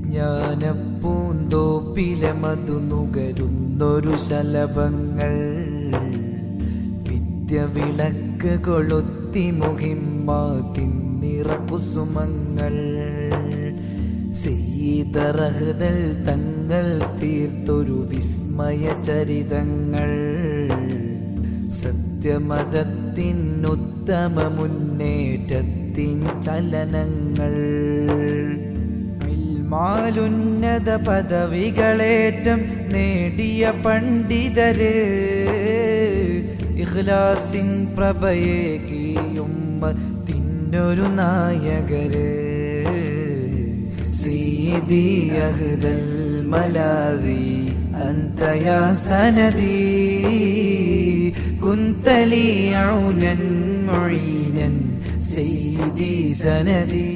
ജ്ഞാനപ്പൂന്തോപ്പിലെ മധു നുകരുന്നൊരു ശലഭങ്ങൾ വിദ്യ വിളക്ക് കൊളുത്തി മുഹിമ്മ തിന്നിറ കുസുമങ്ങൾ സയ്യിദറഹ്ദൽ തങ്ങൾ തീർത്തൊരു വിസ്മയ ചരിതങ്ങൾ സത്യമതത്തിനുത്തമ മുന്നേറ്റത്തിൻ ചലനങ്ങൾ ഇൽമാലുന്നത പദവികളേറ്റം നേടിയ പണ്ഡിതര് ഇഖ്ലാസിൻ പ്രഭയേകിയുമ്മത്തിനൊരു നായകര് സയ്യിദി അഹ്ദൽ മലാദി അൻത യാ സനദി കുന്ത ലി ഔനൻ മുഈനൻ സയ്യിദി സനദി.